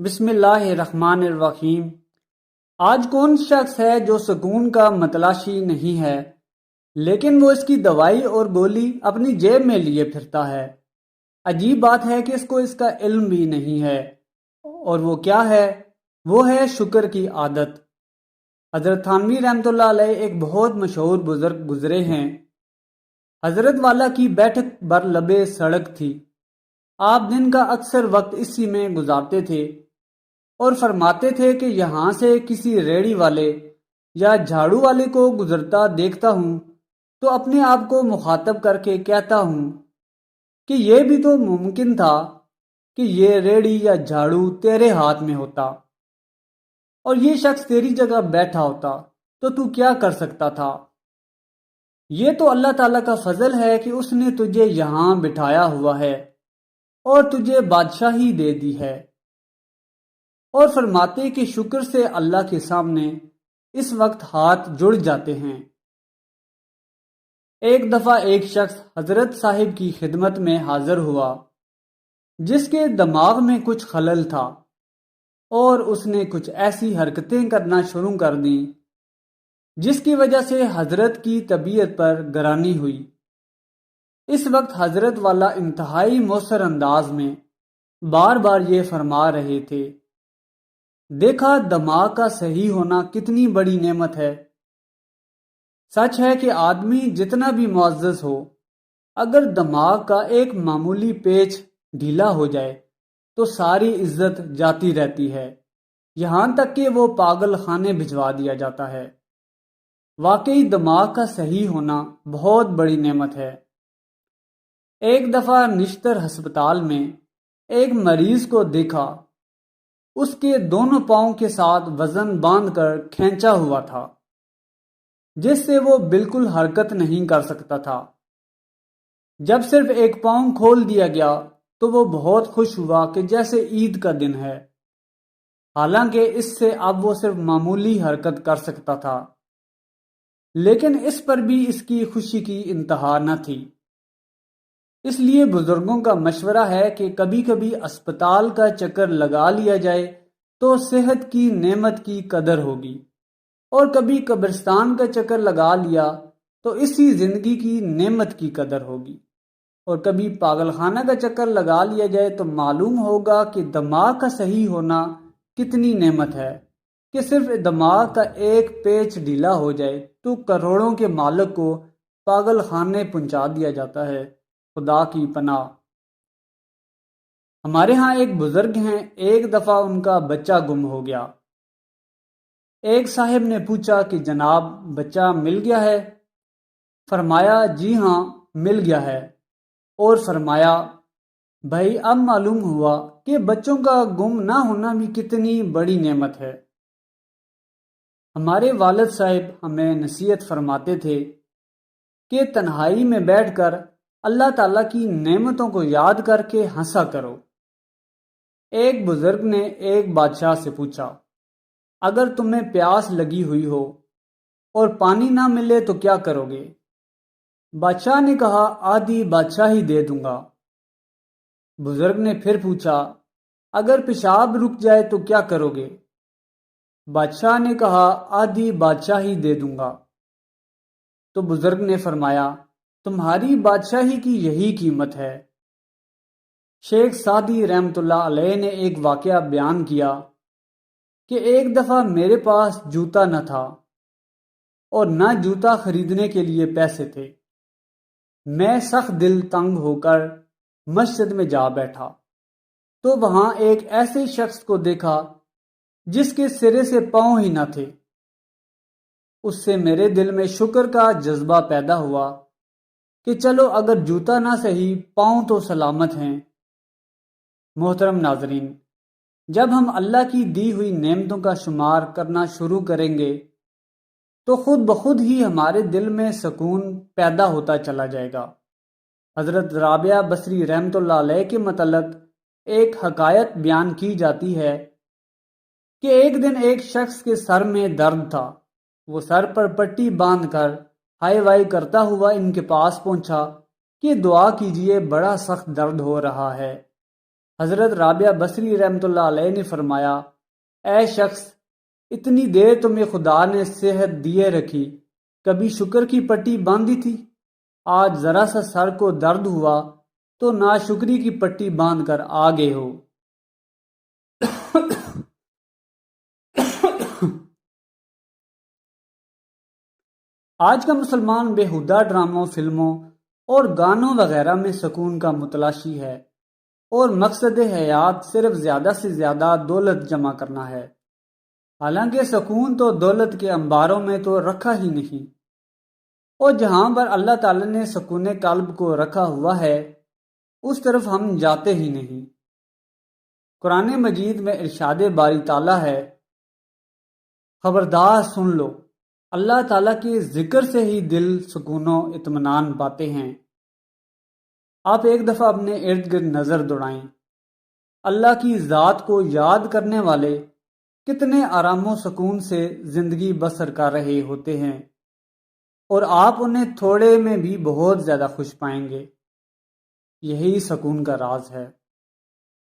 بسم اللہ الرحمن الرحیم۔ آج کون شخص ہے جو سکون کا متلاشی نہیں ہے، لیکن وہ اس کی دوائی اور گولی اپنی جیب میں لیے پھرتا ہے۔ عجیب بات ہے کہ اس کو اس کا علم بھی نہیں ہے، اور وہ کیا ہے؟ وہ ہے شکر کی عادت۔ حضرت تھانوی رحمۃ اللہ علیہ ایک بہت مشہور بزرگ گزرے ہیں۔ حضرت والا کی بیٹھک بر لبے سڑک تھی۔ آپ دن کا اکثر وقت اسی میں گزارتے تھے اور فرماتے تھے کہ یہاں سے کسی ریڑھی والے یا جھاڑو والے کو گزرتا دیکھتا ہوں تو اپنے آپ کو مخاطب کر کے کہتا ہوں کہ یہ بھی تو ممکن تھا کہ یہ ریڑھی یا جھاڑو تیرے ہاتھ میں ہوتا اور یہ شخص تیری جگہ بیٹھا ہوتا تو کیا کر سکتا تھا؟ یہ تو اللہ تعالیٰ کا فضل ہے کہ اس نے تجھے یہاں بٹھایا ہوا ہے اور تجھے بادشاہی دے دی ہے۔ اور فرماتے کہ شکر سے اللہ کے سامنے اس وقت ہاتھ جڑ جاتے ہیں۔ ایک دفعہ ایک شخص حضرت صاحب کی خدمت میں حاضر ہوا جس کے دماغ میں کچھ خلل تھا، اور اس نے کچھ ایسی حرکتیں کرنا شروع کر دیں جس کی وجہ سے حضرت کی طبیعت پر گرانی ہوئی۔ اس وقت حضرت والا انتہائی مؤثر انداز میں بار بار یہ فرما رہے تھے، دیکھا دماغ کا صحیح ہونا کتنی بڑی نعمت ہے۔ سچ ہے کہ آدمی جتنا بھی معزز ہو، اگر دماغ کا ایک معمولی پیچ ڈھیلا ہو جائے تو ساری عزت جاتی رہتی ہے، یہاں تک کہ وہ پاگل خانے بھجوا دیا جاتا ہے۔ واقعی دماغ کا صحیح ہونا بہت بڑی نعمت ہے۔ ایک دفعہ نشتر ہسپتال میں ایک مریض کو دیکھا، اس کے دونوں پاؤں کے ساتھ وزن باندھ کر کھینچا ہوا تھا جس سے وہ بالکل حرکت نہیں کر سکتا تھا۔ جب صرف ایک پاؤں کھول دیا گیا تو وہ بہت خوش ہوا کہ جیسے عید کا دن ہے، حالانکہ اس سے اب وہ صرف معمولی حرکت کر سکتا تھا، لیکن اس پر بھی اس کی خوشی کی انتہا نہ تھی۔ اس لیے بزرگوں کا مشورہ ہے کہ کبھی کبھی اسپتال کا چکر لگا لیا جائے تو صحت کی نعمت کی قدر ہوگی، اور کبھی قبرستان کا چکر لگا لیا تو اسی زندگی کی نعمت کی قدر ہوگی، اور کبھی پاگل خانہ کا چکر لگا لیا جائے تو معلوم ہوگا کہ دماغ کا صحیح ہونا کتنی نعمت ہے کہ صرف دماغ کا ایک پیچ ڈھیلا ہو جائے تو کروڑوں کے مالک کو پاگل خانے پہنچا دیا جاتا ہے۔ خدا کی پناہ۔ ہمارے ہاں ایک بزرگ ہیں، ایک دفعہ ان کا بچہ گم ہو گیا۔ ایک صاحب نے پوچھا کہ جناب بچہ مل گیا ہے؟ فرمایا جی ہاں مل گیا ہے، اور فرمایا بھائی اب معلوم ہوا کہ بچوں کا گم نہ ہونا بھی کتنی بڑی نعمت ہے۔ ہمارے والد صاحب ہمیں نصیحت فرماتے تھے کہ تنہائی میں بیٹھ کر اللہ تعالیٰ کی نعمتوں کو یاد کر کے ہنسا کرو۔ ایک بزرگ نے ایک بادشاہ سے پوچھا، اگر تمہیں پیاس لگی ہوئی ہو اور پانی نہ ملے تو کیا کرو گے؟ بادشاہ نے کہا آدھی بادشاہی دے دوں گا۔ بزرگ نے پھر پوچھا، اگر پیشاب رک جائے تو کیا کرو گے؟ بادشاہ نے کہا آدھی بادشاہی دے دوں گا۔ تو بزرگ نے فرمایا تمہاری بادشاہی کی یہی قیمت ہے۔ شیخ سعدی رحمۃ اللہ علیہ نے ایک واقعہ بیان کیا کہ ایک دفعہ میرے پاس جوتا نہ تھا اور نہ جوتا خریدنے کے لیے پیسے تھے۔ میں سخت دل تنگ ہو کر مسجد میں جا بیٹھا تو وہاں ایک ایسے شخص کو دیکھا جس کے سرے سے پاؤں ہی نہ تھے۔ اس سے میرے دل میں شکر کا جذبہ پیدا ہوا کہ چلو اگر جوتا نہ صحیح پاؤں تو سلامت ہیں۔ محترم ناظرین، جب ہم اللہ کی دی ہوئی نعمتوں کا شمار کرنا شروع کریں گے تو خود بخود ہی ہمارے دل میں سکون پیدا ہوتا چلا جائے گا۔ حضرت رابعہ بصری رحمۃ اللہ علیہ کے متعلق ایک حکایت بیان کی جاتی ہے کہ ایک دن ایک شخص کے سر میں درد تھا۔ وہ سر پر پٹی باندھ کر ہائے وائی کرتا ہوا ان کے پاس پہنچا کہ دعا کیجئے، بڑا سخت درد ہو رہا ہے۔ حضرت رابعہ بصری رحمۃ اللہ علیہ نے فرمایا، اے شخص، اتنی دیر تمہیں خدا نے صحت دیے رکھی، کبھی شکر کی پٹی باندھی تھی؟ آج ذرا سا سر کو درد ہوا تو ناشکری کی پٹی باندھ کر آگے ہو۔ آج کا مسلمان بےہودہ ڈراموں، فلموں اور گانوں وغیرہ میں سکون کا متلاشی ہے، اور مقصد حیات صرف زیادہ سے زیادہ دولت جمع کرنا ہے، حالانکہ سکون تو دولت کے انباروں میں تو رکھا ہی نہیں، اور جہاں پر اللہ تعالی نے سکون قلب کو رکھا ہوا ہے اس طرف ہم جاتے ہی نہیں۔ قرآن مجید میں ارشاد باری تعالیٰ ہے، خبردار سن لو، اللہ تعالیٰ کے ذکر سے ہی دل سکون و اطمینان پاتے ہیں۔ آپ ایک دفعہ اپنے ارد گرد نظر دوڑائیں، اللہ کی ذات کو یاد کرنے والے کتنے آرام و سکون سے زندگی بسر کر رہے ہوتے ہیں، اور آپ انہیں تھوڑے میں بھی بہت زیادہ خوش پائیں گے۔ یہی سکون کا راز ہے۔